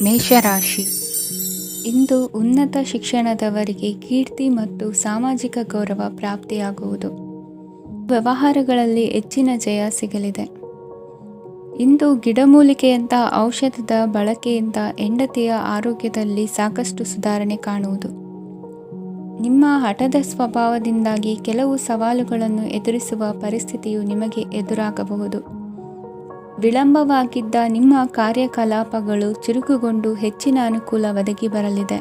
ಮೇಷರಾಶಿ. ಇಂದು ಉನ್ನತ ಶಿಕ್ಷಣದವರಿಗೆ ಕೀರ್ತಿ ಮತ್ತು ಸಾಮಾಜಿಕ ಗೌರವ ಪ್ರಾಪ್ತಿಯಾಗುವುದು. ವ್ಯವಹಾರಗಳಲ್ಲಿ ಹೆಚ್ಚಿನ ಜಯ ಸಿಗಲಿದೆ. ಇಂದು ಗಿಡಮೂಲಿಕೆಯಂಥ ಔಷಧದ ಬಳಕೆಯಿಂದ ಹೆಂಡತಿಯ ಆರೋಗ್ಯದಲ್ಲಿ ಸಾಕಷ್ಟು ಸುಧಾರಣೆ ಕಾಣುವುದು. ನಿಮ್ಮ ಹಠದ ಸ್ವಭಾವದಿಂದಾಗಿ ಕೆಲವು ಸವಾಲುಗಳನ್ನು ಎದುರಿಸುವ ಪರಿಸ್ಥಿತಿಯು ನಿಮಗೆ ಎದುರಾಗಬಹುದು. ವಿಳಂಬವಾಗಿದ್ದ ನಿಮ್ಮ ಕಾರ್ಯಕಲಾಪಗಳು ಚುರುಕುಗೊಂಡು ಹೆಚ್ಚಿನ ಅನುಕೂಲ ಒದಗಿ ಬರಲಿದೆ.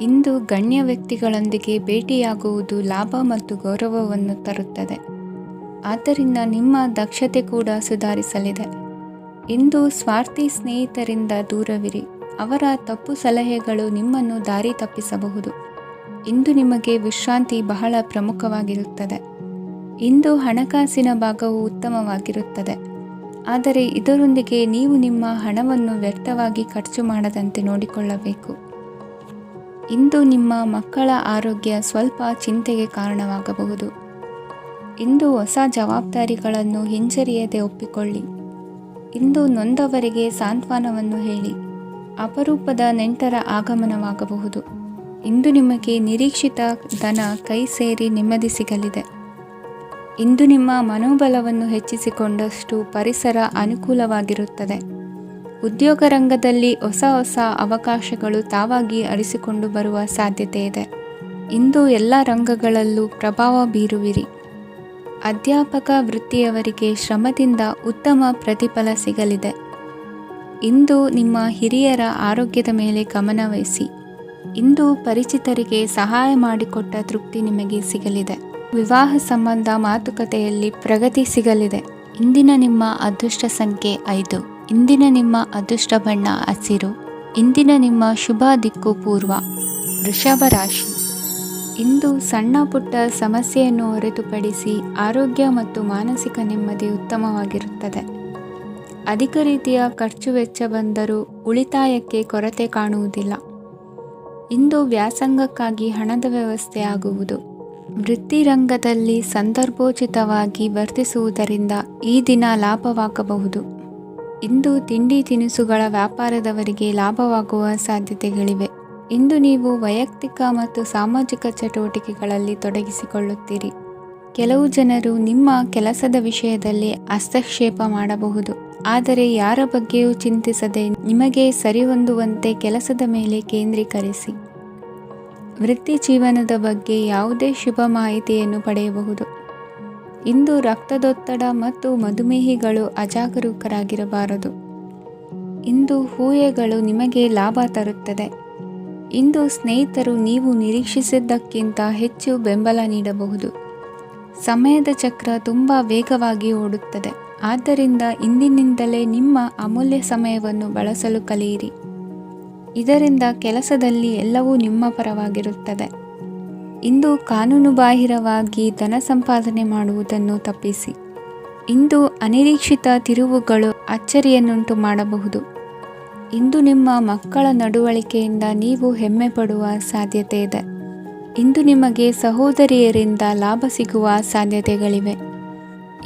ಇಂದು ಗಣ್ಯ ವ್ಯಕ್ತಿಗಳೊಂದಿಗೆ ಭೇಟಿಯಾಗುವುದು ಲಾಭ ಮತ್ತು ಗೌರವವನ್ನು ತರುತ್ತದೆ. ಆದ್ದರಿಂದ ನಿಮ್ಮ ದಕ್ಷತೆ ಕೂಡ ಸುಧಾರಿಸಲಿದೆ. ಇಂದು ಸ್ವಾರ್ಥಿ ಸ್ನೇಹಿತರಿಂದ ದೂರವಿರಿ. ಅವರ ತಪ್ಪು ಸಲಹೆಗಳು ನಿಮ್ಮನ್ನು ದಾರಿ ತಪ್ಪಿಸಬಹುದು. ಇಂದು ನಿಮಗೆ ವಿಶ್ರಾಂತಿ ಬಹಳ ಪ್ರಮುಖವಾಗಿರುತ್ತದೆ. ಇಂದು ಹಣಕಾಸಿನ ಭಾಗವು ಉತ್ತಮವಾಗಿರುತ್ತದೆ. ಆದರೆ ಇದರೊಂದಿಗೆ ನೀವು ನಿಮ್ಮ ಹಣವನ್ನು ವ್ಯರ್ಥವಾಗಿ ಖರ್ಚು ಮಾಡದಂತೆ ನೋಡಿಕೊಳ್ಳಬೇಕು. ಇಂದು ನಿಮ್ಮ ಮಕ್ಕಳ ಆರೋಗ್ಯ ಸ್ವಲ್ಪ ಚಿಂತೆಗೆ ಕಾರಣವಾಗಬಹುದು. ಇಂದು ಹೊಸ ಜವಾಬ್ದಾರಿಗಳನ್ನು ಹಿಂಜರಿಯದೆ ಒಪ್ಪಿಕೊಳ್ಳಿ. ಇಂದು ನೊಂದವರಿಗೆ ಸಾಂತ್ವನವನ್ನು ಹೇಳಿ. ಅಪರೂಪದ ನೆಂಟರ ಆಗಮನವಾಗಬಹುದು. ಇಂದು ನಿಮಗೆ ನಿರೀಕ್ಷಿತ ಧನ ಕೈ ಸೇರಿ ನೆಮ್ಮದಿ ಸಿಗಲಿದೆ. ಇಂದು ನಿಮ್ಮ ಮನೋಬಲವನ್ನು ಹೆಚ್ಚಿಸಿಕೊಂಡಷ್ಟು ಪರಿಸರ ಅನುಕೂಲವಾಗಿರುತ್ತದೆ. ಉದ್ಯೋಗ ರಂಗದಲ್ಲಿ ಹೊಸ ಅವಕಾಶಗಳು ತಾವಾಗಿ ಅರಿಸಿಕೊಂಡು ಬರುವ ಸಾಧ್ಯತೆ ಇದೆ. ಇಂದು ಎಲ್ಲ ರಂಗಗಳಲ್ಲೂ ಪ್ರಭಾವ ಬೀರುವಿರಿ. ಅಧ್ಯಾಪಕ ವೃತ್ತಿಯವರಿಗೆ ಶ್ರಮದಿಂದ ಉತ್ತಮ ಪ್ರತಿಫಲ ಸಿಗಲಿದೆ. ಇಂದು ನಿಮ್ಮ ಹಿರಿಯರ ಆರೋಗ್ಯದ ಮೇಲೆ ಗಮನವಹಿಸಿ. ಇಂದು ಪರಿಚಿತರಿಗೆ ಸಹಾಯ ಮಾಡಿಕೊಟ್ಟ ತೃಪ್ತಿ ನಿಮಗೆ ಸಿಗಲಿದೆ. ವಿವಾಹ ಸಂಬಂಧ ಮಾತುಕತೆಯಲ್ಲಿ ಪ್ರಗತಿ ಸಿಗಲಿದೆ. ಇಂದಿನ ನಿಮ್ಮ ಅದೃಷ್ಟ ಸಂಖ್ಯೆ 5. ಇಂದಿನ ನಿಮ್ಮ ಅದೃಷ್ಟ ಬಣ್ಣ ಹಸಿರು. ಇಂದಿನ ನಿಮ್ಮ ಶುಭ ದಿಕ್ಕು ಪೂರ್ವ. ವೃಷಭ ರಾಶಿ. ಇಂದು ಸಣ್ಣ ಪುಟ್ಟ ಸಮಸ್ಯೆಯನ್ನು ಹೊರತುಪಡಿಸಿ ಆರೋಗ್ಯ ಮತ್ತು ಮಾನಸಿಕ ನೆಮ್ಮದಿ ಉತ್ತಮವಾಗಿರುತ್ತದೆ. ಅಧಿಕ ರೀತಿಯ ಖರ್ಚು ವೆಚ್ಚ ಬಂದರೂ ಉಳಿತಾಯಕ್ಕೆ ಕೊರತೆ ಕಾಣುವುದಿಲ್ಲ. ಇಂದು ವ್ಯಾಸಂಗಕ್ಕಾಗಿ ಹಣದ ವ್ಯವಸ್ಥೆ ಆಗುವುದು. ವೃತ್ತಿರಂಗದಲ್ಲಿ ಸಂದರ್ಭೋಚಿತವಾಗಿ ವರ್ತಿಸುವುದರಿಂದ ಈ ದಿನ ಲಾಭವಾಗಬಹುದು. ಇಂದು ತಿಂಡಿ ತಿನಿಸುಗಳ ವ್ಯಾಪಾರದವರಿಗೆ ಲಾಭವಾಗುವ ಸಾಧ್ಯತೆಗಳಿವೆ. ಇಂದು ನೀವು ವೈಯಕ್ತಿಕ ಮತ್ತು ಸಾಮಾಜಿಕ ಚಟುವಟಿಕೆಗಳಲ್ಲಿ ತೊಡಗಿಸಿಕೊಳ್ಳುತ್ತೀರಿ. ಕೆಲವು ಜನರು ನಿಮ್ಮ ಕೆಲಸದ ವಿಷಯದಲ್ಲಿ ಹಸ್ತಕ್ಷೇಪ ಮಾಡಬಹುದು. ಆದರೆ ಯಾರ ಬಗ್ಗೆಯೂ ಚಿಂತಿಸದೆ ನಿಮಗೆ ಸರಿಹೊಂದುವಂತೆ ಕೆಲಸದ ಮೇಲೆ ಕೇಂದ್ರೀಕರಿಸಿ. ವೃತ್ತಿ ಜೀವನದ ಬಗ್ಗೆ ಯಾವುದೇ ಶುಭ ಮಾಹಿತಿಯನ್ನು ಪಡೆಯಬಹುದು. ಇಂದು ರಕ್ತದೊತ್ತಡ ಮತ್ತು ಮಧುಮೇಹಿಗಳು ಅಜಾಗರೂಕರಾಗಿರಬಾರದು. ಇಂದು ಊಹೆಗಳು ನಿಮಗೆ ಲಾಭ ತರುತ್ತದೆ. ಇಂದು ಸ್ನೇಹಿತರು ನೀವು ನಿರೀಕ್ಷಿಸಿದ್ದಕ್ಕಿಂತ ಹೆಚ್ಚು ಬೆಂಬಲ ನೀಡಬಹುದು. ಸಮಯದ ಚಕ್ರ ತುಂಬ ವೇಗವಾಗಿ ಓಡುತ್ತದೆ. ಆದ್ದರಿಂದ ಇಂದಿನಿಂದಲೇ ನಿಮ್ಮ ಅಮೂಲ್ಯ ಸಮಯವನ್ನು ಬಳಸಲು ಕಲಿಯಿರಿ. ಇದರಿಂದ ಕೆಲಸದಲ್ಲಿ ಎಲ್ಲವೂ ನಿಮ್ಮ ಪರವಾಗಿರುತ್ತದೆ. ಇಂದು ಕಾನೂನುಬಾಹಿರವಾಗಿ ಧನ ಸಂಪಾದನೆ ಮಾಡುವುದನ್ನು ತಪ್ಪಿಸಿ. ಇಂದು ಅನಿರೀಕ್ಷಿತ ತಿರುವುಗಳು ಅಚ್ಚರಿಯನ್ನುಂಟು ಮಾಡಬಹುದು. ಇಂದು ನಿಮ್ಮ ಮಕ್ಕಳ ನಡವಳಿಕೆಯಿಂದ ನೀವು ಹೆಮ್ಮೆ ಪಡುವ ಸಾಧ್ಯತೆ ಇದೆ. ಇಂದು ನಿಮಗೆ ಸಹೋದರಿಯರಿಂದ ಲಾಭ ಸಿಗುವ ಸಾಧ್ಯತೆಗಳಿವೆ.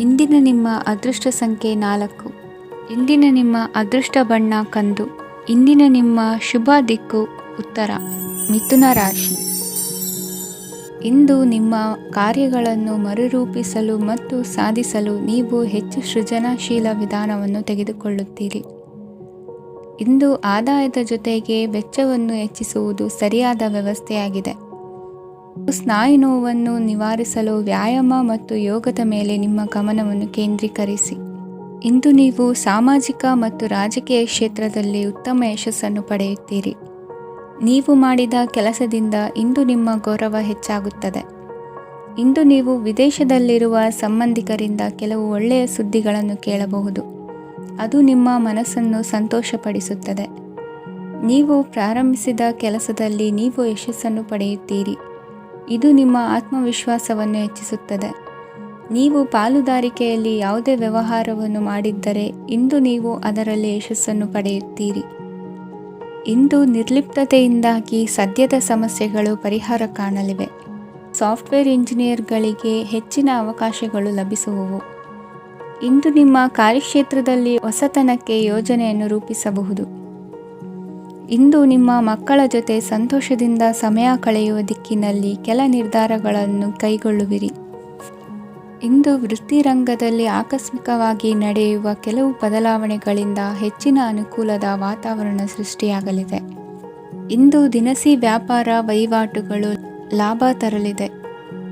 ಇಂದಿನ ನಿಮ್ಮ ಅದೃಷ್ಟ ಸಂಖ್ಯೆ 4. ಇಂದಿನ ನಿಮ್ಮ ಅದೃಷ್ಟ ಬಣ್ಣ ಕಂದು. ಇಂದಿನ ನಿಮ್ಮ ಶುಭ ದಿಕ್ಕು ಉತ್ತರ. ಮಿಥುನ ರಾಶಿ. ಇಂದು ನಿಮ್ಮ ಕಾರ್ಯಗಳನ್ನು ಮರುರೂಪಿಸಲು ಮತ್ತು ಸಾಧಿಸಲು ನೀವು ಹೆಚ್ಚು ಸೃಜನಶೀಲ ವಿಧಾನವನ್ನು ತೆಗೆದುಕೊಳ್ಳುತ್ತೀರಿ. ಇಂದು ಆದಾಯದ ಜೊತೆಗೆ ವೆಚ್ಚವನ್ನು ಹೆಚ್ಚಿಸುವುದು ಸರಿಯಾದ ವ್ಯವಸ್ಥೆಯಾಗಿದೆ. ಸ್ನಾಯು ನೋವನ್ನು ನಿವಾರಿಸಲು ವ್ಯಾಯಾಮ ಮತ್ತು ಯೋಗದ ಮೇಲೆ ನಿಮ್ಮ ಗಮನವನ್ನು ಕೇಂದ್ರೀಕರಿಸಿ. ಇಂದು ನೀವು ಸಾಮಾಜಿಕ ಮತ್ತು ರಾಜಕೀಯ ಕ್ಷೇತ್ರದಲ್ಲಿ ಉತ್ತಮ ಯಶಸ್ಸನ್ನು ಪಡೆಯುತ್ತೀರಿ. ನೀವು ಮಾಡಿದ ಕೆಲಸದಿಂದ ಇಂದು ನಿಮ್ಮ ಗೌರವ ಹೆಚ್ಚಾಗುತ್ತದೆ. ಇಂದು ನೀವು ವಿದೇಶದಲ್ಲಿರುವ ಸಂಬಂಧಿಕರಿಂದ ಕೆಲವು ಒಳ್ಳೆಯ ಸುದ್ದಿಗಳನ್ನು ಕೇಳಬಹುದು. ಅದು ನಿಮ್ಮ ಮನಸ್ಸನ್ನು ಸಂತೋಷಪಡಿಸುತ್ತದೆ. ನೀವು ಪ್ರಾರಂಭಿಸಿದ ಕೆಲಸದಲ್ಲಿ ನೀವು ಯಶಸ್ಸನ್ನು ಪಡೆಯುತ್ತೀರಿ. ಇದು ನಿಮ್ಮ ಆತ್ಮವಿಶ್ವಾಸವನ್ನು ಹೆಚ್ಚಿಸುತ್ತದೆ. ನೀವು ಪಾಲುದಾರಿಕೆಯಲ್ಲಿ ಯಾವುದೇ ವ್ಯವಹಾರವನ್ನು ಮಾಡಿದ್ದರೆ ಇಂದು ನೀವು ಅದರಲ್ಲಿ ಯಶಸ್ಸನ್ನು ಪಡೆಯುತ್ತೀರಿ. ಇಂದು ನಿರ್ಲಿಪ್ತತೆಯಿಂದಾಗಿ ಸದ್ಯದ ಸಮಸ್ಯೆಗಳು ಪರಿಹಾರ ಕಾಣಲಿವೆ. ಸಾಫ್ಟ್ವೇರ್ ಇಂಜಿನಿಯರ್ಗಳಿಗೆ ಹೆಚ್ಚಿನ ಅವಕಾಶಗಳು ಲಭಿಸುವವು. ಇಂದು ನಿಮ್ಮ ಕಾರ್ಯಕ್ಷೇತ್ರದಲ್ಲಿ ಹೊಸತನಕ್ಕೆ ಯೋಜನೆಯನ್ನು ರೂಪಿಸಬಹುದು. ಇಂದು ನಿಮ್ಮ ಮಕ್ಕಳ ಜೊತೆ ಸಂತೋಷದಿಂದ ಸಮಯ ಕಳೆಯುವ ದಿಕ್ಕಿನಲ್ಲಿ ಕೆಲ ನಿರ್ಧಾರಗಳನ್ನು ಕೈಗೊಳ್ಳುವಿರಿ. ಇಂದು ವೃತ್ತಿರಂಗದಲ್ಲಿ ಆಕಸ್ಮಿಕವಾಗಿ ನಡೆಯುವ ಕೆಲವು ಬದಲಾವಣೆಗಳಿಂದ ಹೆಚ್ಚಿನ ಅನುಕೂಲದ ವಾತಾವರಣ ಸೃಷ್ಟಿಯಾಗಲಿದೆ. ಇಂದು ದಿನಸಿ ವ್ಯಾಪಾರ ವಹಿವಾಟುಗಳು ಲಾಭ ತರಲಿದೆ.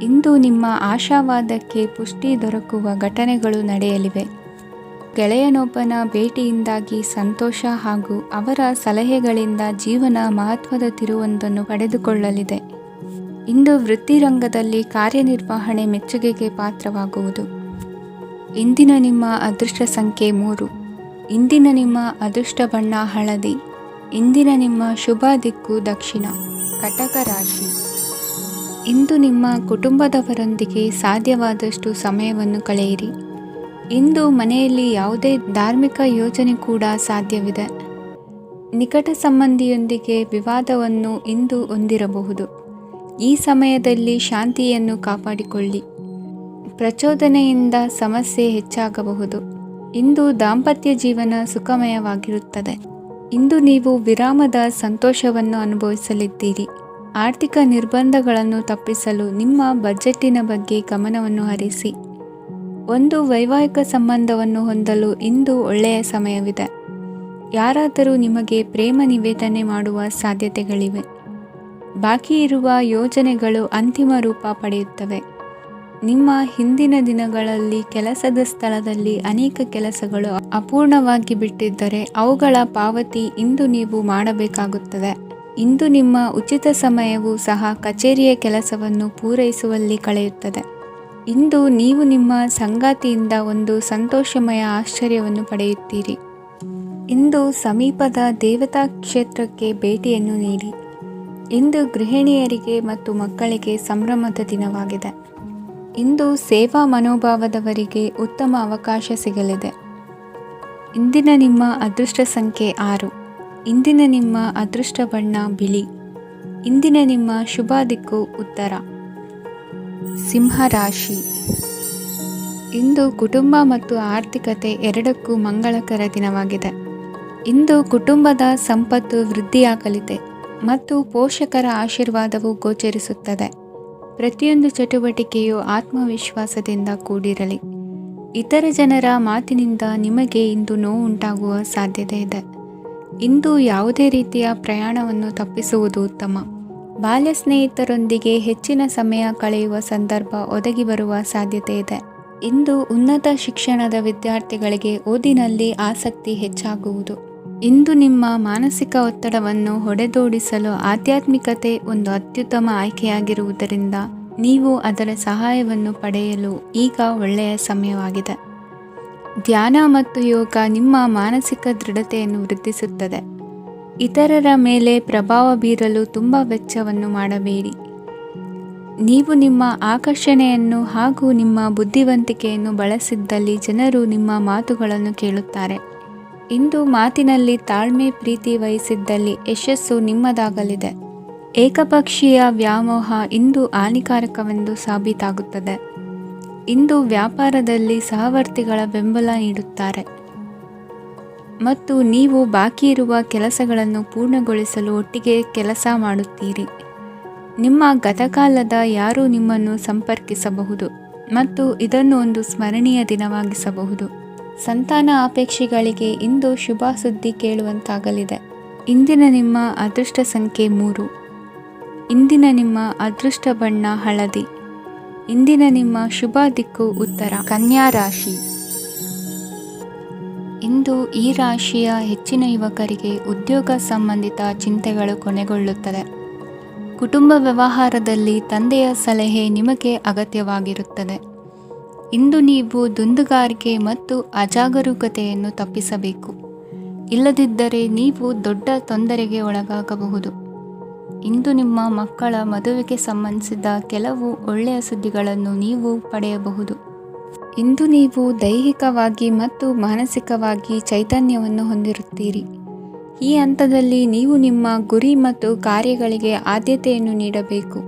ಇಂದು ನಿಮ್ಮ ಆಶಾವಾದಕ್ಕೆ ಪುಷ್ಟಿ ದೊರಕುವ ಘಟನೆಗಳು ನಡೆಯಲಿವೆ. ಗೆಳೆಯನೊಬ್ಬನ ಭೇಟಿಯಿಂದಾಗಿ ಸಂತೋಷ ಹಾಗೂ ಅವರ ಸಲಹೆಗಳಿಂದ ಜೀವನ ಮಹತ್ವದ ತಿರುವೊಂದನ್ನು ಪಡೆದುಕೊಳ್ಳಲಿದೆ. ಇಂದು ವೃತ್ತಿರಂಗದಲ್ಲಿ ಕಾರ್ಯನಿರ್ವಹಣೆ ಮೆಚ್ಚುಗೆಗೆ ಪಾತ್ರವಾಗುವುದು. ಇಂದಿನ ನಿಮ್ಮ ಅದೃಷ್ಟ ಸಂಖ್ಯೆ 3. ಇಂದಿನ ನಿಮ್ಮ ಅದೃಷ್ಟ ಬಣ್ಣ ಹಳದಿ. ಇಂದಿನ ನಿಮ್ಮ ಶುಭ ದಿಕ್ಕು ದಕ್ಷಿಣ. ಕಟಕ ರಾಶಿ. ಇಂದು ನಿಮ್ಮ ಕುಟುಂಬದವರೊಂದಿಗೆ ಸಾಧ್ಯವಾದಷ್ಟು ಸಮಯವನ್ನು ಕಳೆಯಿರಿ. ಇಂದು ಮನೆಯಲ್ಲಿ ಯಾವುದೇ ಧಾರ್ಮಿಕ ಯೋಜನೆ ಕೂಡ ಸಾಧ್ಯವಿದೆ. ನಿಕಟ ಸಂಬಂಧಿಯೊಂದಿಗೆ ವಿವಾದವನ್ನು ಇಂದು ಹೊಂದಿರಬಹುದು. ಈ ಸಮಯದಲ್ಲಿ ಶಾಂತಿಯನ್ನು ಕಾಪಾಡಿಕೊಳ್ಳಿ. ಪ್ರಚೋದನೆಯಿಂದ ಸಮಸ್ಯೆ ಹೆಚ್ಚಾಗಬಹುದು. ಇಂದು ದಾಂಪತ್ಯ ಜೀವನ ಸುಖಮಯವಾಗಿರುತ್ತದೆ. ಇಂದು ನೀವು ವಿರಾಮದ ಸಂತೋಷವನ್ನು ಅನುಭವಿಸಲಿದ್ದೀರಿ. ಆರ್ಥಿಕ ನಿರ್ಬಂಧಗಳನ್ನು ತಪ್ಪಿಸಲು ನಿಮ್ಮ ಬಜೆಟ್ಟಿನ ಬಗ್ಗೆ ಗಮನವನ್ನು ಹರಿಸಿ. ಒಂದು ವೈವಾಹಿಕ ಸಂಬಂಧವನ್ನು ಹೊಂದಲು ಇಂದು ಒಳ್ಳೆಯ ಸಮಯವಿದೆ. ಯಾರಾದರೂ ನಿಮಗೆ ಪ್ರೇಮ ನಿವೇದನೆ ಮಾಡುವ ಸಾಧ್ಯತೆಗಳಿವೆ. ಬಾಕಿ ಇರುವ ಯೋಜನೆಗಳು ಅಂತಿಮ ರೂಪ ಪಡೆಯುತ್ತವೆ. ನಿಮ್ಮ ಹಿಂದಿನ ದಿನಗಳಲ್ಲಿ ಕೆಲಸದ ಸ್ಥಳದಲ್ಲಿ ಅನೇಕ ಕೆಲಸಗಳು ಅಪೂರ್ಣವಾಗಿ ಬಿಟ್ಟಿದ್ದರೆ ಅವುಗಳ ಪಾವತಿ ಇಂದು ನೀವು ಮಾಡಬೇಕಾಗುತ್ತದೆ. ಇಂದು ನಿಮ್ಮ ಉಚಿತ ಸಮಯವೂ ಸಹ ಕಚೇರಿಯ ಕೆಲಸವನ್ನು ಪೂರೈಸುವಲ್ಲಿ ಕಳೆಯುತ್ತದೆ. ಇಂದು ನೀವು ನಿಮ್ಮ ಸಂಗಾತಿಯಿಂದ ಒಂದು ಸಂತೋಷಮಯ ಆಶ್ಚರ್ಯವನ್ನು ಪಡೆಯುತ್ತೀರಿ. ಇಂದು ಸಮೀಪದ ದೇವತಾ ಕ್ಷೇತ್ರಕ್ಕೆ ಭೇಟಿಯನ್ನು ನೀಡಿ. ಇಂದು ಗೃಹಿಣಿಯರಿಗೆ ಮತ್ತು ಮಕ್ಕಳಿಗೆ ಸಂಭ್ರಮದ ದಿನವಾಗಿದೆ. ಇಂದು ಸೇವಾ ಮನೋಭಾವದವರಿಗೆ ಉತ್ತಮ ಅವಕಾಶ ಸಿಗಲಿದೆ. ಇಂದಿನ ನಿಮ್ಮ ಅದೃಷ್ಟ ಸಂಖ್ಯೆ 6. ಇಂದಿನ ನಿಮ್ಮ ಅದೃಷ್ಟ ಬಣ್ಣ ಬಿಳಿ. ಇಂದಿನ ನಿಮ್ಮ ಶುಭ ದಿಕ್ಕು ಉತ್ತರ. ಸಿಂಹ ರಾಶಿ. ಇಂದು ಕುಟುಂಬ ಮತ್ತು ಆರ್ಥಿಕತೆ ಎರಡಕ್ಕೂ ಮಂಗಳಕರ ದಿನವಾಗಿದೆ. ಇಂದು ಕುಟುಂಬದ ಸಂಪತ್ತು ವೃದ್ಧಿಯಾಗಲಿದೆ ಮತ್ತು ಪೋಷಕರ ಆಶೀರ್ವಾದವು ಗೋಚರಿಸುತ್ತದೆ. ಪ್ರತಿಯೊಂದು ಚಟುವಟಿಕೆಯು ಆತ್ಮವಿಶ್ವಾಸದಿಂದ ಕೂಡಿರಲಿ. ಇತರ ಜನರ ಮಾತಿನಿಂದ ನಿಮಗೆ ಇಂದು ನೋವು ಉಂಟಾಗುವ ಸಾಧ್ಯತೆ ಇದೆ. ಇಂದು ಯಾವುದೇ ರೀತಿಯ ಪ್ರಯಾಣವನ್ನು ತಪ್ಪಿಸುವುದು ಉತ್ತಮ. ಬಾಲ್ಯ ಸ್ನೇಹಿತರೊಂದಿಗೆ ಹೆಚ್ಚಿನ ಸಮಯ ಕಳೆಯುವ ಸಂದರ್ಭ ಒದಗಿ ಬರುವ ಸಾಧ್ಯತೆ ಇದೆ. ಇಂದು ಉನ್ನತ ಶಿಕ್ಷಣದ ವಿದ್ಯಾರ್ಥಿಗಳಿಗೆ ಓದಿನಲ್ಲಿ ಆಸಕ್ತಿ ಹೆಚ್ಚಾಗುವುದು. ಇಂದು ನಿಮ್ಮ ಮಾನಸಿಕ ಒತ್ತಡವನ್ನು ಹೊಡೆದೋಡಿಸಲು ಆಧ್ಯಾತ್ಮಿಕತೆ ಒಂದು ಅತ್ಯುತ್ತಮ ಆಯ್ಕೆಯಾಗಿರುವುದರಿಂದ ನೀವು ಅದರ ಸಹಾಯವನ್ನು ಪಡೆಯಲು ಈಗ ಒಳ್ಳೆಯ ಸಮಯವಾಗಿದೆ. ಧ್ಯಾನ ಮತ್ತು ಯೋಗ ನಿಮ್ಮ ಮಾನಸಿಕ ದೃಢತೆಯನ್ನು ವೃದ್ಧಿಸುತ್ತದೆ. ಇತರರ ಮೇಲೆ ಪ್ರಭಾವ ಬೀರಲು ತುಂಬ ವೆಚ್ಚವನ್ನು ಮಾಡಬೇಡಿ. ನೀವು ನಿಮ್ಮ ಆಕರ್ಷಣೆಯನ್ನು ಹಾಗೂ ನಿಮ್ಮ ಬುದ್ಧಿವಂತಿಕೆಯನ್ನು ಬಳಸಿದ್ದಲ್ಲಿ ಜನರು ನಿಮ್ಮ ಮಾತುಗಳನ್ನು ಕೇಳುತ್ತಾರೆ. ಇಂದು ಮಾತಿನಲ್ಲಿ ತಾಳ್ಮೆ ಪ್ರೀತಿ ವಹಿಸಿದ್ದಲ್ಲಿ ಯಶಸ್ಸು ನಿಮ್ಮದಾಗಲಿದೆ. ಏಕಪಕ್ಷೀಯ ವ್ಯಾಮೋಹ ಇಂದು ಹಾನಿಕಾರಕವೆಂದು ಸಾಬೀತಾಗುತ್ತದೆ. ಇಂದು ವ್ಯಾಪಾರದಲ್ಲಿ ಸಹವರ್ತಿಗಳ ಬೆಂಬಲ ನೀಡುತ್ತಾರೆ ಮತ್ತು ನೀವು ಬಾಕಿ ಇರುವ ಕೆಲಸಗಳನ್ನು ಪೂರ್ಣಗೊಳಿಸಲು ಒಟ್ಟಿಗೆ ಕೆಲಸ ಮಾಡುತ್ತೀರಿ. ನಿಮ್ಮ ಗತಕಾಲದ ಯಾರೂ ನಿಮ್ಮನ್ನು ಸಂಪರ್ಕಿಸಬಹುದು ಮತ್ತು ಇದನ್ನು ಒಂದು ಸ್ಮರಣೀಯ ದಿನವಾಗಿಸಬಹುದು. ಸಂತಾನ ಅಪೇಕ್ಷೆಗಳಿಗೆ ಇಂದು ಶುಭ ಸುದ್ದಿ ಕೇಳುವಂತಾಗಲಿದೆ. ಇಂದಿನ ನಿಮ್ಮ ಅದೃಷ್ಟ ಸಂಖ್ಯೆ 3. ಇಂದಿನ ನಿಮ್ಮ ಅದೃಷ್ಟ ಬಣ್ಣ ಹಳದಿ. ಇಂದಿನ ನಿಮ್ಮ ಶುಭ ದಿಕ್ಕು ಉತ್ತರ. ಕನ್ಯಾ ರಾಶಿ. ಇಂದು ಈ ರಾಶಿಯ ಹೆಚ್ಚಿನ ಯುವಕರಿಗೆ ಉದ್ಯೋಗ ಸಂಬಂಧಿತ ಚಿಂತೆಗಳು ಕೊನೆಗೊಳ್ಳುತ್ತದೆ. ಕುಟುಂಬ ವ್ಯವಹಾರದಲ್ಲಿ ತಂದೆಯ ಸಲಹೆ ನಿಮಗೆ ಅಗತ್ಯವಾಗಿರುತ್ತದೆ. ಇಂದು ನೀವು ದುಂದುಗಾರಿಕೆ ಮತ್ತು ಅಜಾಗರೂಕತೆಯನ್ನು ತಪ್ಪಿಸಬೇಕು. ಇಲ್ಲದಿದ್ದರೆ ನೀವು ದೊಡ್ಡ ತೊಂದರೆಗೆ ಒಳಗಾಗಬಹುದು. ಇಂದು ನಿಮ್ಮ ಮಕ್ಕಳ ಮದುವೆಗೆ ಸಂಬಂಧಿಸಿದ ಕೆಲವು ಒಳ್ಳೆಯ ಸುದ್ದಿಗಳನ್ನು ನೀವು ಪಡೆಯಬಹುದು. ಇಂದು ನೀವು ದೈಹಿಕವಾಗಿ ಮತ್ತು ಮಾನಸಿಕವಾಗಿ ಚೈತನ್ಯವನ್ನು ಹೊಂದಿರುತ್ತೀರಿ. ಈ ಹಂತದಲ್ಲಿ ನೀವು ನಿಮ್ಮ ಗುರಿ ಮತ್ತು ಕಾರ್ಯಗಳಿಗೆ ಆದ್ಯತೆಯನ್ನು ನೀಡಬೇಕು.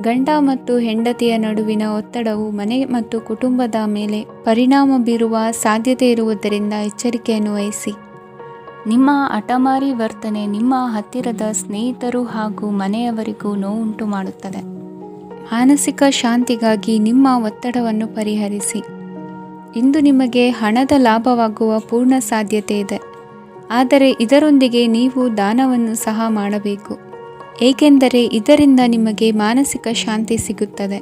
ಗಂಡ ಮತ್ತು ಹೆಂಡತಿಯ ನಡುವಿನ ಒತ್ತಡವು ಮನೆ ಮತ್ತು ಕುಟುಂಬದ ಮೇಲೆ ಪರಿಣಾಮ ಬೀರುವ ಸಾಧ್ಯತೆ ಇರುವುದರಿಂದ ಎಚ್ಚರಿಕೆಯನ್ನು ವಹಿಸಿ. ನಿಮ್ಮ ಹಠಮಾರಿ ವರ್ತನೆ ನಿಮ್ಮ ಹತ್ತಿರದ ಸ್ನೇಹಿತರು ಹಾಗೂ ಮನೆಯವರಿಗೂ ನೋವುಂಟು ಮಾಡುತ್ತದೆ. ಮಾನಸಿಕ ಶಾಂತಿಗಾಗಿ ನಿಮ್ಮ ಒತ್ತಡವನ್ನು ಪರಿಹರಿಸಿ. ಇಂದು ನಿಮಗೆ ಹಣದ ಲಾಭವಾಗುವ ಪೂರ್ಣ ಸಾಧ್ಯತೆ ಇದೆ, ಆದರೆ ಇದರೊಂದಿಗೆ ನೀವು ದಾನವನ್ನು ಸಹ ಮಾಡಬೇಕು, ಏಕೆಂದರೆ ಇದರಿಂದ ನಿಮಗೆ ಮಾನಸಿಕ ಶಾಂತಿ ಸಿಗುತ್ತದೆ.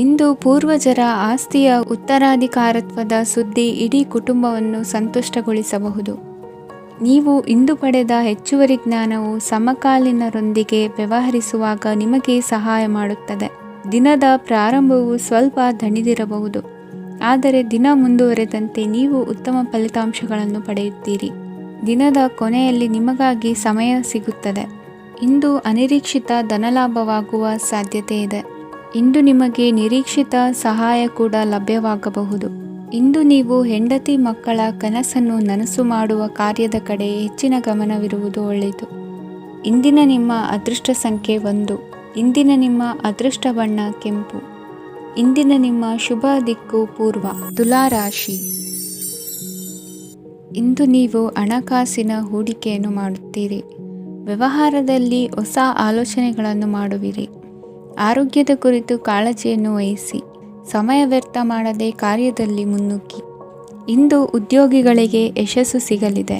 ಇಂದು ಪೂರ್ವಜರ ಆಸ್ತಿಯ ಉತ್ತರಾಧಿಕಾರತ್ವದ ಸುದ್ದಿ ಇಡೀ ಕುಟುಂಬವನ್ನು ಸಂತುಷ್ಟಗೊಳಿಸಬಹುದು. ನೀವು ಇಂದು ಪಡೆದ ಹೆಚ್ಚುವರಿ ಜ್ಞಾನವು ಸಮಕಾಲೀನರೊಂದಿಗೆ ವ್ಯವಹರಿಸುವಾಗ ನಿಮಗೆ ಸಹಾಯ ಮಾಡುತ್ತದೆ. ದಿನದ ಪ್ರಾರಂಭವು ಸ್ವಲ್ಪ ದಣಿದಿರಬಹುದು, ಆದರೆ ದಿನ ಮುಂದುವರೆದಂತೆ ನೀವು ಉತ್ತಮ ಫಲಿತಾಂಶಗಳನ್ನು ಪಡೆಯುತ್ತೀರಿ. ದಿನದ ಕೊನೆಯಲ್ಲಿ ನಿಮಗಾಗಿ ಸಮಯ ಸಿಗುತ್ತದೆ. ಇಂದು ಅನಿರೀಕ್ಷಿತ ಧನಲಾಭವಾಗುವ ಸಾಧ್ಯತೆ ಇದೆ. ಇಂದು ನಿಮಗೆ ನಿರೀಕ್ಷಿತ ಸಹಾಯ ಕೂಡ ಲಭ್ಯವಾಗಬಹುದು. ಇಂದು ನೀವು ಹೆಂಡತಿ ಮಕ್ಕಳ ಕನಸನ್ನು ನನಸು ಮಾಡುವ ಕಾರ್ಯದ ಕಡೆ ಹೆಚ್ಚಿನ ಗಮನವಿರುವುದು ಒಳ್ಳೆಯದು. ಇಂದಿನ ನಿಮ್ಮ ಅದೃಷ್ಟ ಸಂಖ್ಯೆ 1. ಇಂದಿನ ನಿಮ್ಮ ಅದೃಷ್ಟ ಬಣ್ಣ ಕೆಂಪು. ಇಂದಿನ ನಿಮ್ಮ ಶುಭ ದಿಕ್ಕು ಪೂರ್ವ. ತುಲಾ ರಾಶಿ. ಇಂದು ನೀವು ಹಣಕಾಸಿನ ಹೂಡಿಕೆಯನ್ನು ಮಾಡುತ್ತೀರಿ. ವ್ಯವಹಾರದಲ್ಲಿ ಹೊಸ ಆಲೋಚನೆಗಳನ್ನು ಮಾಡುವಿರಿ. ಆರೋಗ್ಯದ ಕುರಿತು ಕಾಳಜಿಯನ್ನು ವಹಿಸಿ. ಸಮಯ ವ್ಯರ್ಥ ಮಾಡದೆ ಕಾರ್ಯದಲ್ಲಿ ಮುನ್ನುಗ್ಗಿ. ಇಂದು ಉದ್ಯೋಗಿಗಳಿಗೆ ಯಶಸ್ಸು ಸಿಗಲಿದೆ.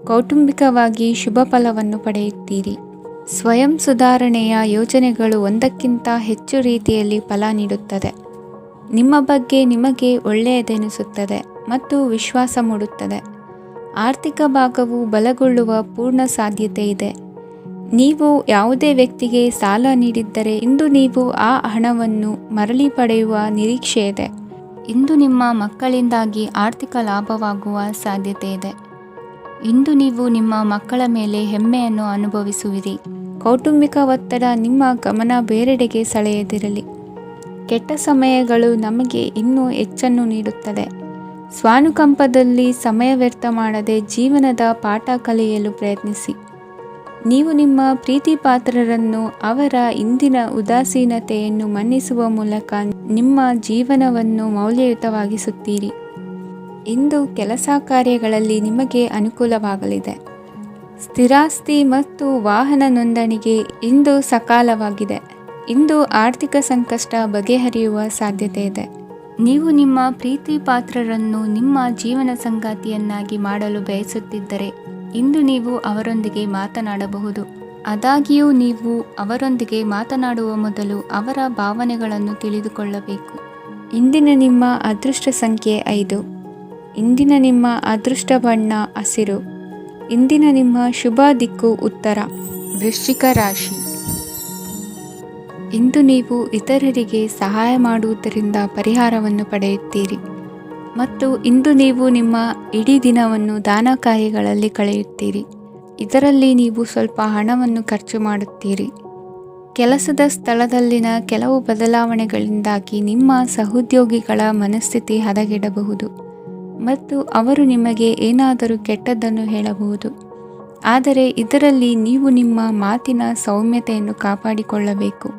ಕೌಟುಂಬಿಕವಾಗಿ ಶುಭ ಫಲವನ್ನು ಪಡೆಯುತ್ತೀರಿ. ಸ್ವಯಂ ಸುಧಾರಣೆಯ ಯೋಜನೆಗಳು ಒಂದಕ್ಕಿಂತ ಹೆಚ್ಚು ರೀತಿಯಲ್ಲಿ ಫಲ ನೀಡುತ್ತದೆ. ನಿಮ್ಮ ಬಗ್ಗೆ ನಿಮಗೆ ಒಳ್ಳೆಯದೆನಿಸುತ್ತದೆ ಮತ್ತು ವಿಶ್ವಾಸ ಮೂಡುತ್ತದೆ. ಆರ್ಥಿಕ ಭಾಗವು ಬಲಗೊಳ್ಳುವ ಪೂರ್ಣ ಸಾಧ್ಯತೆ ಇದೆ. ನೀವು ಯಾವುದೇ ವ್ಯಕ್ತಿಗೆ ಸಾಲ ನೀಡಿದ್ದರೆ ಇಂದು ನೀವು ಆ ಹಣವನ್ನು ಮರಳಿ ಪಡೆಯುವ ನಿರೀಕ್ಷೆ ಇದೆ. ಇಂದು ನಿಮ್ಮ ಮಕ್ಕಳಿಂದಾಗಿ ಆರ್ಥಿಕ ಲಾಭವಾಗುವ ಸಾಧ್ಯತೆ ಇದೆ. ಇಂದು ನೀವು ನಿಮ್ಮ ಮಕ್ಕಳ ಮೇಲೆ ಹೆಮ್ಮೆಯನ್ನು ಅನುಭವಿಸುವಿರಿ. ಕೌಟುಂಬಿಕ ಒತ್ತಡ ನಿಮ್ಮ ಗಮನ ಬೇರೆಡೆಗೆ ಸೆಳೆಯದಿರಲಿ. ಕೆಟ್ಟ ಸಮಯಗಳು ನಮಗೆ ಇನ್ನೂ ಹೆಚ್ಚನ್ನು ನೀಡುತ್ತದೆ. ಸ್ವಾನುಕಂಪದಲ್ಲಿ ಸಮಯ ವ್ಯರ್ಥ ಮಾಡದೆ ಜೀವನದ ಪಾಠ ಕಲಿಯಲು ಪ್ರಯತ್ನಿಸಿ. ನೀವು ನಿಮ್ಮ ಪ್ರೀತಿ ಪಾತ್ರರನ್ನು ಅವರ ಇಂದಿನ ಉದಾಸೀನತೆಯನ್ನು ಮನ್ನಿಸುವ ಮೂಲಕ ನಿಮ್ಮ ಜೀವನವನ್ನು ಮೌಲ್ಯಯುತವಾಗಿಸುತ್ತೀರಿ. ಇಂದು ಕೆಲಸ ಕಾರ್ಯಗಳಲ್ಲಿ ನಿಮಗೆ ಅನುಕೂಲವಾಗಲಿದೆ. ಸ್ಥಿರಾಸ್ತಿ ಮತ್ತು ವಾಹನ ನೋಂದಣಿಗೆ ಇಂದು ಸಕಾಲವಾಗಿದೆ. ಇಂದು ಆರ್ಥಿಕ ಸಂಕಷ್ಟ ಬಗೆಹರಿಯುವ ಸಾಧ್ಯತೆ ಇದೆ. ನೀವು ನಿಮ್ಮ ಪ್ರೀತಿ ಪಾತ್ರರನ್ನು ನಿಮ್ಮ ಜೀವನ ಸಂಗಾತಿಯನ್ನಾಗಿ ಮಾಡಲು ಬಯಸುತ್ತಿದ್ದರೆ ಇಂದು ನೀವು ಅವರೊಂದಿಗೆ ಮಾತನಾಡಬಹುದು. ಆದಾಗ್ಯೂ ನೀವು ಅವರೊಂದಿಗೆ ಮಾತನಾಡುವ ಮೊದಲು ಅವರ ಭಾವನೆಗಳನ್ನು ತಿಳಿದುಕೊಳ್ಳಬೇಕು. ಇಂದಿನ ನಿಮ್ಮ ಅದೃಷ್ಟ ಸಂಖ್ಯೆ 5. ಇಂದಿನ ನಿಮ್ಮ ಅದೃಷ್ಟ ಬಣ್ಣ ಹಸಿರು. ಇಂದಿನ ನಿಮ್ಮ ಶುಭ ದಿಕ್ಕು ಉತ್ತರ. ವೃಶ್ಚಿಕ ರಾಶಿ. ಇಂದು ನೀವು ಇತರರಿಗೆ ಸಹಾಯ ಮಾಡುವುದರಿಂದ ಪರಿಹಾರವನ್ನು ಪಡೆಯುತ್ತೀರಿ ಮತ್ತು ಇಂದು ನೀವು ನಿಮ್ಮ ಇಡೀ ದಿನವನ್ನು ದಾನ ಕಾರ್ಯಗಳಲ್ಲಿ ಕಳೆಯುತ್ತೀರಿ. ಇದರಲ್ಲಿ ನೀವು ಸ್ವಲ್ಪ ಹಣವನ್ನು ಖರ್ಚು ಮಾಡುತ್ತೀರಿ. ಕೆಲಸದ ಸ್ಥಳದಲ್ಲಿನ ಕೆಲವು ಬದಲಾವಣೆಗಳಿಂದಾಗಿ ನಿಮ್ಮ ಸಹೋದ್ಯೋಗಿಗಳ ಮನಸ್ಥಿತಿ ಹದಗೆಡಬಹುದು ಮತ್ತು ಅವರು ನಿಮಗೆ ಏನಾದರೂ ಕೆಟ್ಟದ್ದನ್ನು ಹೇಳಬಹುದು. ಆದರೆ ಇದರಲ್ಲಿ ನೀವು ನಿಮ್ಮ ಮಾತಿನ ಸೌಮ್ಯತೆಯನ್ನು ಕಾಪಾಡಿಕೊಳ್ಳಬೇಕು.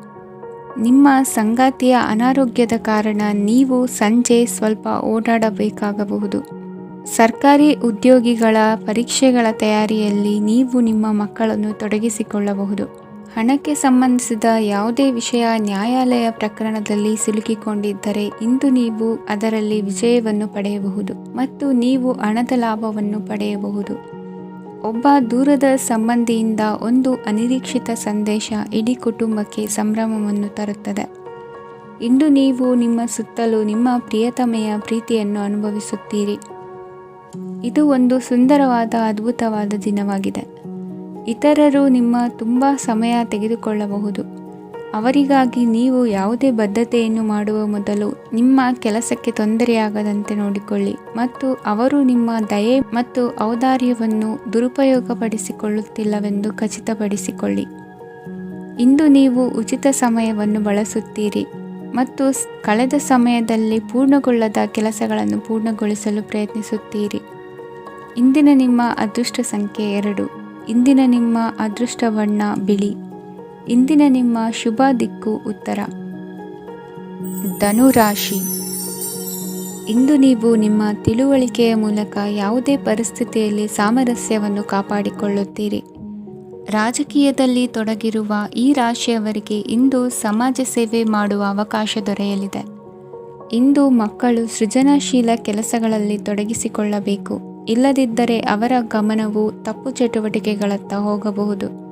ನಿಮ್ಮ ಸಂಗಾತಿಯ ಅನಾರೋಗ್ಯದ ಕಾರಣ ನೀವು ಸಂಜೆ ಸ್ವಲ್ಪ ಓಡಾಡಬೇಕಾಗಬಹುದು. ಸರ್ಕಾರಿ ಉದ್ಯೋಗಿಗಳ ಪರೀಕ್ಷೆಗಳ ತಯಾರಿಯಲ್ಲಿ ನೀವು ನಿಮ್ಮ ಮಕ್ಕಳನ್ನು ತೊಡಗಿಸಿಕೊಳ್ಳಬಹುದು. ಹಣಕ್ಕೆ ಸಂಬಂಧಿಸಿದ ಯಾವುದೇ ವಿಷಯ ನ್ಯಾಯಾಲಯ ಪ್ರಕರಣದಲ್ಲಿ ಸಿಲುಕಿಕೊಂಡಿದ್ದರೆ ಇಂದು ನೀವು ಅದರಲ್ಲಿ ವಿಜಯವನ್ನು ಪಡೆಯಬಹುದು ಮತ್ತು ನೀವು ಹಣದ ಲಾಭವನ್ನು ಪಡೆಯಬಹುದು. ಒಬ್ಬ ದೂರದ ಸಂಬಂಧಿಯಿಂದ ಒಂದು ಅನಿರೀಕ್ಷಿತ ಸಂದೇಶ ಇಡೀ ಕುಟುಂಬಕ್ಕೆ ಸಂಭ್ರಮವನ್ನು ತರುತ್ತದೆ. ಇಂದು ನೀವು ನಿಮ್ಮ ಸುತ್ತಲೂ ನಿಮ್ಮ ಪ್ರಿಯತಮೆಯ ಪ್ರೀತಿಯನ್ನು ಅನುಭವಿಸುತ್ತೀರಿ. ಇದು ಒಂದು ಸುಂದರವಾದ ಅದ್ಭುತವಾದ ದಿನವಾಗಿದೆ. ಇತರರು ನಿಮ್ಮ ತುಂಬ ಸಮಯ ತೆಗೆದುಕೊಳ್ಳಬಹುದು. ಅವರಿಗಾಗಿ ನೀವು ಯಾವುದೇ ಬದ್ಧತೆಯನ್ನು ಮಾಡುವ ಮೊದಲು ನಿಮ್ಮ ಕೆಲಸಕ್ಕೆ ತೊಂದರೆಯಾಗದಂತೆ ನೋಡಿಕೊಳ್ಳಿ ಮತ್ತು ಅವರು ನಿಮ್ಮ ದಯೆ ಮತ್ತು ಔದಾರ್ಯವನ್ನು ದುರುಪಯೋಗಪಡಿಸಿಕೊಳ್ಳುತ್ತಿಲ್ಲವೆಂದು ಖಚಿತಪಡಿಸಿಕೊಳ್ಳಿ. ಇಂದು ನೀವು ಉಚಿತ ಸಮಯವನ್ನು ಬಳಸುತ್ತೀರಿ ಮತ್ತು ಕಳೆದ ಸಮಯದಲ್ಲಿ ಪೂರ್ಣಗೊಳ್ಳದ ಕೆಲಸಗಳನ್ನು ಪೂರ್ಣಗೊಳಿಸಲು ಪ್ರಯತ್ನಿಸುತ್ತೀರಿ. ಇಂದಿನ ನಿಮ್ಮ ಅದೃಷ್ಟ ಸಂಖ್ಯೆ 2. ಇಂದಿನ ನಿಮ್ಮ ಅದೃಷ್ಟ ಬಣ್ಣ ಬಿಳಿ. ಇಂದಿನ ನಿಮ್ಮ ಶುಭ ದಿಕ್ಕು ಉತ್ತರ. ಧನುರಾಶಿ. ಇಂದು ನೀವು ನಿಮ್ಮ ತಿಳುವಳಿಕೆಯ ಮೂಲಕ ಯಾವುದೇ ಪರಿಸ್ಥಿತಿಯಲ್ಲಿ ಸಾಮರಸ್ಯವನ್ನು ಕಾಪಾಡಿಕೊಳ್ಳುತ್ತೀರಿ. ರಾಜಕೀಯದಲ್ಲಿ ತೊಡಗಿರುವ ಈ ರಾಶಿಯವರಿಗೆ ಇಂದು ಸಮಾಜ ಸೇವೆ ಮಾಡುವ ಅವಕಾಶ ದೊರೆಯಲಿದೆ. ಇಂದು ಮಕ್ಕಳು ಸೃಜನಶೀಲ ಕೆಲಸಗಳಲ್ಲಿ ತೊಡಗಿಸಿಕೊಳ್ಳಬೇಕು. ಇಲ್ಲದಿದ್ದರೆ ಅವರ ಗಮನವು ತಪ್ಪು ಚಟುವಟಿಕೆಗಳತ್ತ ಹೋಗಬಹುದು.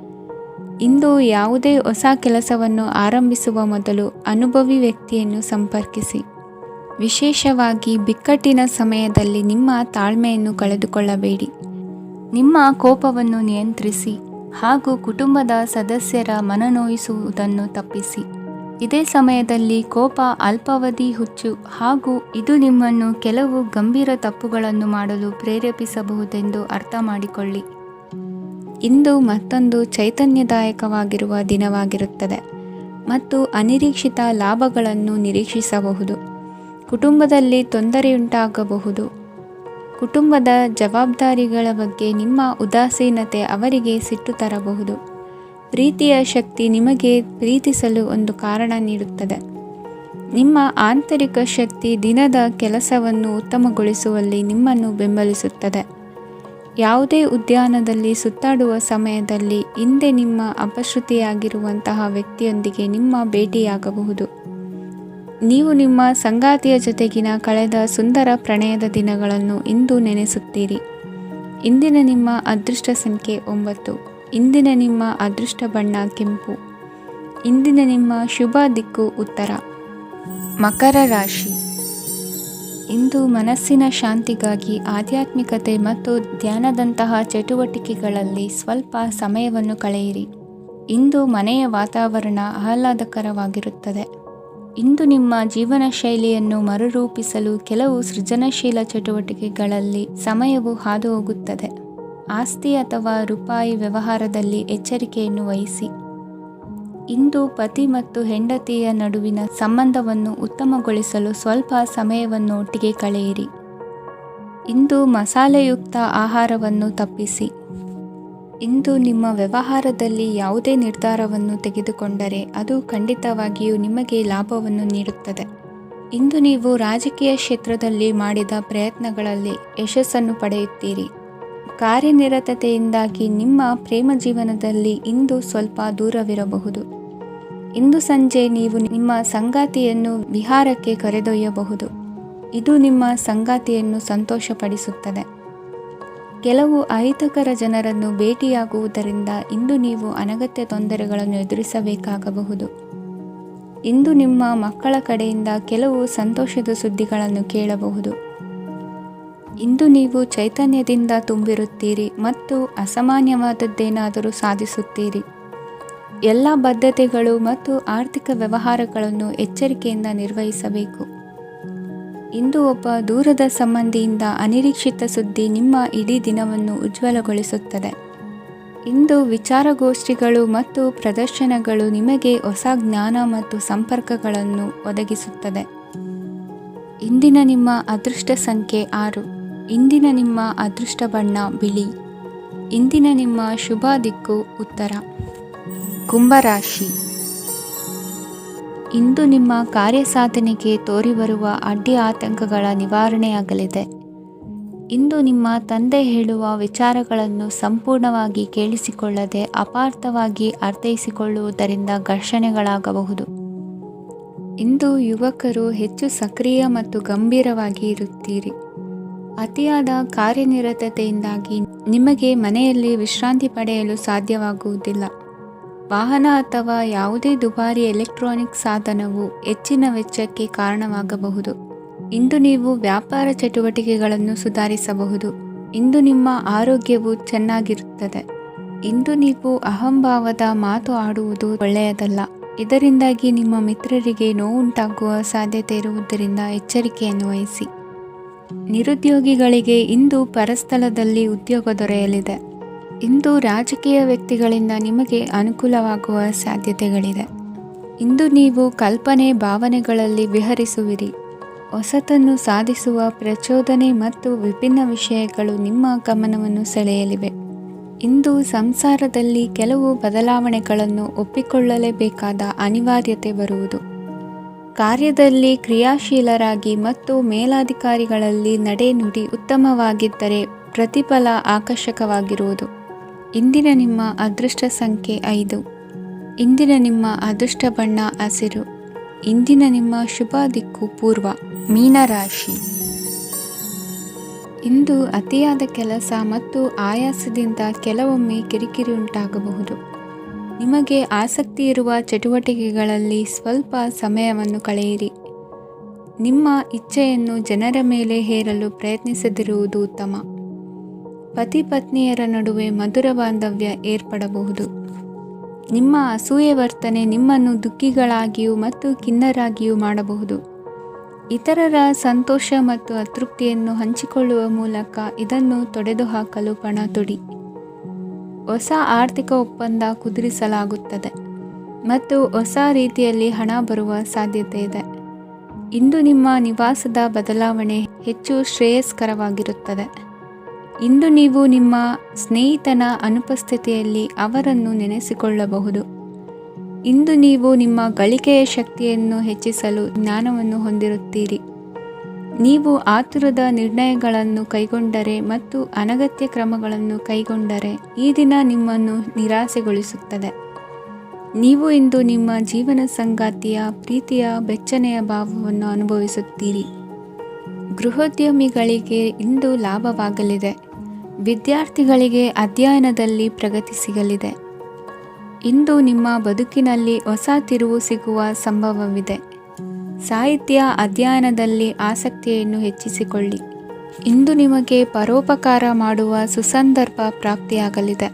ಇಂದು ಯಾವುದೇ ಹೊಸ ಕೆಲಸವನ್ನು ಆರಂಭಿಸುವ ಮೊದಲು ಅನುಭವಿ ವ್ಯಕ್ತಿಯನ್ನು ಸಂಪರ್ಕಿಸಿ. ವಿಶೇಷವಾಗಿ ಬಿಕ್ಕಟ್ಟಿನ ಸಮಯದಲ್ಲಿ ನಿಮ್ಮ ತಾಳ್ಮೆಯನ್ನು ಕಳೆದುಕೊಳ್ಳಬೇಡಿ. ನಿಮ್ಮ ಕೋಪವನ್ನು ನಿಯಂತ್ರಿಸಿ ಹಾಗೂ ಕುಟುಂಬದ ಸದಸ್ಯರ ಮನನೋಯಿಸುವುದನ್ನು ತಪ್ಪಿಸಿ. ಇದೇ ಸಮಯದಲ್ಲಿ ಕೋಪ ಅಲ್ಪಾವಧಿ ಹುಚ್ಚು ಹಾಗೂ ಇದು ನಿಮ್ಮನ್ನು ಕೆಲವು ಗಂಭೀರ ತಪ್ಪುಗಳನ್ನು ಮಾಡಲು ಪ್ರೇರೇಪಿಸಬಹುದೆಂದು ಅರ್ಥ ಮಾಡಿಕೊಳ್ಳಿ. ಇಂದು ಮತ್ತೊಂದು ಚೈತನ್ಯದಾಯಕವಾಗಿರುವ ದಿನವಾಗಿರುತ್ತದೆ ಮತ್ತು ಅನಿರೀಕ್ಷಿತ ಲಾಭಗಳನ್ನು ನಿರೀಕ್ಷಿಸಬಹುದು. ಕುಟುಂಬದಲ್ಲಿ ತೊಂದರೆಯುಂಟಾಗಬಹುದು. ಕುಟುಂಬದ ಜವಾಬ್ದಾರಿಗಳ ಬಗ್ಗೆ ನಿಮ್ಮ ಉದಾಸೀನತೆ ಅವರಿಗೆ ಸಿಟ್ಟು ತರಬಹುದು. ಪ್ರೀತಿಯ ಶಕ್ತಿ ನಿಮಗೆ ಪ್ರೀತಿಸಲು ಒಂದು ಕಾರಣ ನೀಡುತ್ತದೆ. ನಿಮ್ಮ ಆಂತರಿಕ ಶಕ್ತಿ ದಿನದ ಕೆಲಸವನ್ನು ಉತ್ತಮಗೊಳಿಸುವಲ್ಲಿ ನಿಮ್ಮನ್ನು ಬೆಂಬಲಿಸುತ್ತದೆ. ಯಾವುದೇ ಉದ್ಯಾನದಲ್ಲಿ ಸುತ್ತಾಡುವ ಸಮಯದಲ್ಲಿ ಹಿಂದೆ ನಿಮ್ಮ ಅಪಶ್ರುತಿಯಾಗಿರುವಂತಹ ವ್ಯಕ್ತಿಯೊಂದಿಗೆ ನಿಮ್ಮ ಭೇಟಿಯಾಗಬಹುದು. ನೀವು ನಿಮ್ಮ ಸಂಗಾತಿಯ ಜೊತೆಗಿನ ಕಳೆದ ಸುಂದರ ಪ್ರಣಯದ ದಿನಗಳನ್ನು ಇಂದು ನೆನೆಸುತ್ತೀರಿ. ಇಂದಿನ ನಿಮ್ಮ ಅದೃಷ್ಟ ಸಂಖ್ಯೆ 9. ಇಂದಿನ ನಿಮ್ಮ ಅದೃಷ್ಟ ಬಣ್ಣ ಕೆಂಪು. ಇಂದಿನ ನಿಮ್ಮ ಶುಭ ದಿಕ್ಕು ಉತ್ತರ. ಮಕರ ರಾಶಿ. ಇಂದು ಮನಸ್ಸಿನ ಶಾಂತಿಗಾಗಿ ಆಧ್ಯಾತ್ಮಿಕತೆ ಮತ್ತು ಧ್ಯಾನದಂತಹ ಚಟುವಟಿಕೆಗಳಲ್ಲಿ ಸ್ವಲ್ಪ ಸಮಯವನ್ನು ಕಳೆಯಿರಿ. ಇಂದು ಮನೆಯ ವಾತಾವರಣ ಆಹ್ಲಾದಕರವಾಗಿರುತ್ತದೆ. ಇಂದು ನಿಮ್ಮ ಜೀವನ ಶೈಲಿಯನ್ನು ಮರುರೂಪಿಸಲು ಕೆಲವು ಸೃಜನಶೀಲ ಚಟುವಟಿಕೆಗಳಲ್ಲಿ ಸಮಯವು ಹಾದು ಹೋಗುತ್ತದೆ. ಆಸ್ತಿ ಅಥವಾ ರೂಪಾಯಿ ವ್ಯವಹಾರದಲ್ಲಿ ಎಚ್ಚರಿಕೆಯನ್ನು ವಹಿಸಿ. ಇಂದು ಪತಿ ಮತ್ತು ಹೆಂಡತಿಯ ನಡುವಿನ ಸಂಬಂಧವನ್ನು ಉತ್ತಮಗೊಳಿಸಲು ಸ್ವಲ್ಪ ಸಮಯವನ್ನು ಒಟ್ಟಿಗೆ ಕಳೆಯಿರಿ. ಇಂದು ಮಸಾಲೆಯುಕ್ತ ಆಹಾರವನ್ನು ತಪ್ಪಿಸಿ. ಇಂದು ನಿಮ್ಮ ವ್ಯವಹಾರದಲ್ಲಿ ಯಾವುದೇ ನಿರ್ಧಾರವನ್ನು ತೆಗೆದುಕೊಂಡರೆ ಅದು ಖಂಡಿತವಾಗಿಯೂ ನಿಮಗೆ ಲಾಭವನ್ನು ನೀಡುತ್ತದೆ. ಇಂದು ನೀವು ರಾಜಕೀಯ ಕ್ಷೇತ್ರದಲ್ಲಿ ಮಾಡಿದ ಪ್ರಯತ್ನಗಳಲ್ಲಿ ಯಶಸ್ಸನ್ನು ಪಡೆಯುತ್ತೀರಿ. ಕಾರ್ಯನಿರತತೆಯಿಂದಾಗಿ ನಿಮ್ಮ ಪ್ರೇಮ ಜೀವನದಲ್ಲಿ ಇಂದು ಸ್ವಲ್ಪ ದೂರವಿರಬಹುದು. ಇಂದು ಸಂಜೆ ನೀವು ನಿಮ್ಮ ಸಂಗಾತಿಯನ್ನು ವಿಹಾರಕ್ಕೆ ಕರೆದೊಯ್ಯಬಹುದು. ಇದು ನಿಮ್ಮ ಸಂಗಾತಿಯನ್ನು ಸಂತೋಷಪಡಿಸುತ್ತದೆ. ಕೆಲವು ಅಹಿತಕರ ಜನರನ್ನು ಭೇಟಿಯಾಗುವುದರಿಂದ ಇಂದು ನೀವು ಅನಗತ್ಯ ತೊಂದರೆಗಳನ್ನು ಎದುರಿಸಬೇಕಾಗಬಹುದು. ಇಂದು ನಿಮ್ಮ ಮಕ್ಕಳ ಕಡೆಯಿಂದ ಕೆಲವು ಸಂತೋಷದ ಸುದ್ದಿಗಳನ್ನು ಕೇಳಬಹುದು. ಇಂದು ನೀವು ಚೈತನ್ಯದಿಂದ ತುಂಬಿರುತ್ತೀರಿ ಮತ್ತು ಅಸಾಮಾನ್ಯವಾದದ್ದೇನಾದರೂ ಸಾಧಿಸುತ್ತೀರಿ. ಎಲ್ಲ ಬದ್ಧತೆಗಳು ಮತ್ತು ಆರ್ಥಿಕ ವ್ಯವಹಾರಗಳನ್ನು ಎಚ್ಚರಿಕೆಯಿಂದ ನಿರ್ವಹಿಸಬೇಕು. ಇಂದು ಒಬ್ಬ ದೂರದ ಸಂಬಂಧಿಯಿಂದ ಅನಿರೀಕ್ಷಿತ ಸುದ್ದಿ ನಿಮ್ಮ ಇಡೀ ದಿನವನ್ನು ಉಜ್ವಲಗೊಳಿಸುತ್ತದೆ. ಇಂದು ವಿಚಾರಗೋಷ್ಠಿಗಳು ಮತ್ತು ಪ್ರದರ್ಶನಗಳು ನಿಮಗೆ ಹೊಸ ಜ್ಞಾನ ಮತ್ತು ಸಂಪರ್ಕಗಳನ್ನು ಒದಗಿಸುತ್ತದೆ. ಇಂದಿನ ನಿಮ್ಮ ಅದೃಷ್ಟ ಸಂಖ್ಯೆ 6. ಇಂದಿನ ನಿಮ್ಮ ಅದೃಷ್ಟ ಬಣ್ಣ ಬಿಳಿ. ಇಂದಿನ ನಿಮ್ಮ ಶುಭ ದಿಕ್ಕು ಉತ್ತರ. ಕುಂಭರಾಶಿ. ಇಂದು ನಿಮ್ಮ ಕಾರ್ಯಸಾಧನೆಗೆ ತೋರಿಬರುವ ಅಡ್ಡಿ ಆತಂಕಗಳ ನಿವಾರಣೆಯಾಗಲಿದೆ. ಇಂದು ನಿಮ್ಮ ತಂದೆ ಹೇಳುವ ವಿಚಾರಗಳನ್ನು ಸಂಪೂರ್ಣವಾಗಿ ಕೇಳಿಸಿಕೊಳ್ಳದೆ ಅಪಾರ್ಥವಾಗಿ ಅರ್ಥೈಸಿಕೊಳ್ಳುವುದರಿಂದ ಘರ್ಷಣೆಗಳಾಗಬಹುದು. ಇಂದು ಯುವಕರು ಹೆಚ್ಚು ಸಕ್ರಿಯ ಮತ್ತು ಗಂಭೀರವಾಗಿ ಇರುತ್ತೀರಿ. ಅತಿಯಾದ ಕಾರ್ಯನಿರತತೆಯಿಂದಾಗಿ ನಿಮಗೆ ಮನೆಯಲ್ಲಿ ವಿಶ್ರಾಂತಿ ಪಡೆಯಲು ಸಾಧ್ಯವಾಗುವುದಿಲ್ಲ. ವಾಹನ ಅಥವಾ ಯಾವುದೇ ದುಬಾರಿ ಎಲೆಕ್ಟ್ರಾನಿಕ್ ಸಾಧನವು ಹೆಚ್ಚಿನ ವೆಚ್ಚಕ್ಕೆ ಕಾರಣವಾಗಬಹುದು. ಇಂದು ನೀವು ವ್ಯಾಪಾರ ಚಟುವಟಿಕೆಗಳನ್ನು ಸುಧಾರಿಸಬಹುದು. ಇಂದು ನಿಮ್ಮ ಆರೋಗ್ಯವು ಚೆನ್ನಾಗಿರುತ್ತದೆ. ಇಂದು ನೀವು ಅಹಂಭಾವದ ಮಾತು ಆಡುವುದು ಒಳ್ಳೆಯದಲ್ಲ. ಇದರಿಂದಾಗಿ ನಿಮ್ಮ ಮಿತ್ರರಿಗೆ ನೋವುಂಟಾಗುವ ಸಾಧ್ಯತೆ ಇರುವುದರಿಂದ ಎಚ್ಚರಿಕೆಯನ್ನು ವಹಿಸಿ. ನಿರುದ್ಯೋಗಿಗಳಿಗೆ ಇಂದು ಪರಸ್ಥಳದಲ್ಲಿ ಉದ್ಯೋಗ ದೊರೆಯಲಿದೆ. ಇಂದು ರಾಜಕೀಯ ವ್ಯಕ್ತಿಗಳಿಂದ ನಿಮಗೆ ಅನುಕೂಲವಾಗುವ ಸಾಧ್ಯತೆಗಳಿದೆ. ಇಂದು ನೀವು ಕಲ್ಪನೆ ಭಾವನೆಗಳಲ್ಲಿ ವಿಹರಿಸುವಿರಿ. ಹೊಸತನ್ನು ಸಾಧಿಸುವ ಪ್ರಚೋದನೆ ಮತ್ತು ವಿಭಿನ್ನ ವಿಷಯಗಳು ನಿಮ್ಮ ಗಮನವನ್ನು ಸೆಳೆಯಲಿವೆ. ಇಂದು ಸಂಸಾರದಲ್ಲಿ ಕೆಲವು ಬದಲಾವಣೆಗಳನ್ನು ಒಪ್ಪಿಕೊಳ್ಳಲೇಬೇಕಾದ ಅನಿವಾರ್ಯತೆ ಬರುವುದು. ಕಾರ್ಯದಲ್ಲಿ ಕ್ರಿಯಾಶೀಲರಾಗಿ ಮತ್ತು ಮೇಲಾಧಿಕಾರಿಗಳಲ್ಲಿ ನಡೆನುಡಿ ಉತ್ತಮವಾಗಿದ್ದರೆ ಪ್ರತಿಫಲ ಆಕರ್ಷಕವಾಗಿರುವುದು. ಇಂದಿನ ನಿಮ್ಮ ಅದೃಷ್ಟ ಸಂಖ್ಯೆ 5. ಇಂದಿನ ನಿಮ್ಮ ಅದೃಷ್ಟ ಬಣ್ಣ ಹಸಿರು. ಇಂದಿನ ನಿಮ್ಮ ಶುಭ ದಿಕ್ಕು ಪೂರ್ವ. ಮೀನರಾಶಿ. ಇಂದು ಅತಿಯಾದ ಕೆಲಸ ಮತ್ತು ಆಯಾಸದಿಂದ ಕೆಲವೊಮ್ಮೆ ಕಿರಿಕಿರಿ ಉಂಟಾಗಬಹುದು. ನಿಮಗೆ ಆಸಕ್ತಿ ಇರುವ ಚಟುವಟಿಕೆಗಳಲ್ಲಿ ಸ್ವಲ್ಪ ಸಮಯವನ್ನು ಕಳೆಯಿರಿ. ನಿಮ್ಮ ಇಚ್ಛೆಯನ್ನು ಜನರ ಮೇಲೆ ಹೇರಲು ಪ್ರಯತ್ನಿಸದಿರುವುದು ಉತ್ತಮ. ಪತಿ ಪತ್ನಿಯರ ನಡುವೆ ಮಧುರ ಬಾಂಧವ್ಯ ಏರ್ಪಡಬಹುದು. ನಿಮ್ಮ ಅಸೂಯೆ ವರ್ತನೆ ನಿಮ್ಮನ್ನು ದುಃಖಿಗಳಾಗಿಯೂ ಮತ್ತು ಖಿನ್ನರಾಗಿಯೂ ಮಾಡಬಹುದು. ಇತರರ ಸಂತೋಷ ಮತ್ತು ಅತೃಪ್ತಿಯನ್ನು ಹಂಚಿಕೊಳ್ಳುವ ಮೂಲಕ ಇದನ್ನು ತೊಡೆದುಹಾಕಲು ಪಣ ತೊಡಿ. ಹೊಸ ಆರ್ಥಿಕ ಒಪ್ಪಂದ ಕುದುರಿಸಲಾಗುತ್ತದೆ ಮತ್ತು ಹೊಸ ರೀತಿಯಲ್ಲಿ ಹಣ ಬರುವ ಸಾಧ್ಯತೆ ಇದೆ. ಇಂದು ನಿಮ್ಮ ನಿವಾಸದ ಬದಲಾವಣೆ ಹೆಚ್ಚು ಶ್ರೇಯಸ್ಕರವಾಗಿರುತ್ತದೆ. ಇಂದು ನೀವು ನಿಮ್ಮ ಸ್ನೇಹಿತನ ಅನುಪಸ್ಥಿತಿಯಲ್ಲಿ ಅವರನ್ನು ನೆನೆಸಿಕೊಳ್ಳಬಹುದು. ಇಂದು ನೀವು ನಿಮ್ಮ ಗಳಿಕೆಯ ಶಕ್ತಿಯನ್ನು ಹೆಚ್ಚಿಸಲು ಜ್ಞಾನವನ್ನು ಹೊಂದಿರುತ್ತೀರಿ. ನೀವು ಆತುರದ ನಿರ್ಣಯಗಳನ್ನು ಕೈಗೊಂಡರೆ ಮತ್ತು ಅನಗತ್ಯ ಕ್ರಮಗಳನ್ನು ಕೈಗೊಂಡರೆ ಈ ದಿನ ನಿಮ್ಮನ್ನು ನಿರಾಸೆಗೊಳಿಸುತ್ತದೆ. ನೀವು ಇಂದು ನಿಮ್ಮ ಜೀವನ ಸಂಗಾತಿಯ ಪ್ರೀತಿಯ ಬೆಚ್ಚನೆಯ ಭಾವವನ್ನು ಅನುಭವಿಸುತ್ತೀರಿ. ಗೃಹೋದ್ಯಮಿಗಳಿಗೆ ಇಂದು ಲಾಭವಾಗಲಿದೆ. ವಿದ್ಯಾರ್ಥಿಗಳಿಗೆ ಅಧ್ಯಯನದಲ್ಲಿ ಪ್ರಗತಿ ಸಿಗಲಿದೆ. ಇಂದು ನಿಮ್ಮ ಬದುಕಿನಲ್ಲಿ ಹೊಸ ತಿರುವು ಸಿಗುವ ಸಂಭವವಿದೆ. ಸಾಹಿತ್ಯ ಅಧ್ಯಯನದಲ್ಲಿ ಆಸಕ್ತಿಯನ್ನು ಹೆಚ್ಚಿಸಿಕೊಳ್ಳಿ. ಇಂದು ನಿಮಗೆ ಪರೋಪಕಾರ ಮಾಡುವ ಸುಸಂದರ್ಭ ಪ್ರಾಪ್ತಿಯಾಗಲಿದೆ.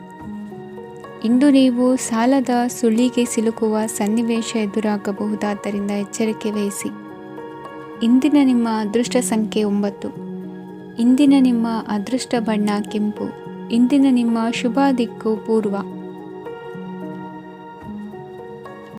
ಇಂದು ನೀವು ಸಾಲದ ಸುಳಿಗೆ ಸಿಲುಕುವ ಸನ್ನಿವೇಶ ಎದುರಾಗಬಹುದಾದ್ದರಿಂದ ಎಚ್ಚರಿಕೆ ವಹಿಸಿ. ಇಂದಿನ ನಿಮ್ಮ ಅದೃಷ್ಟ ಸಂಖ್ಯೆ 9. ಇಂದಿನ ನಿಮ್ಮ ಅದೃಷ್ಟ ಬಣ್ಣ ಕೆಂಪು. ಇಂದಿನ ನಿಮ್ಮ ಶುಭ ದಿಕ್ಕು ಪೂರ್ವ.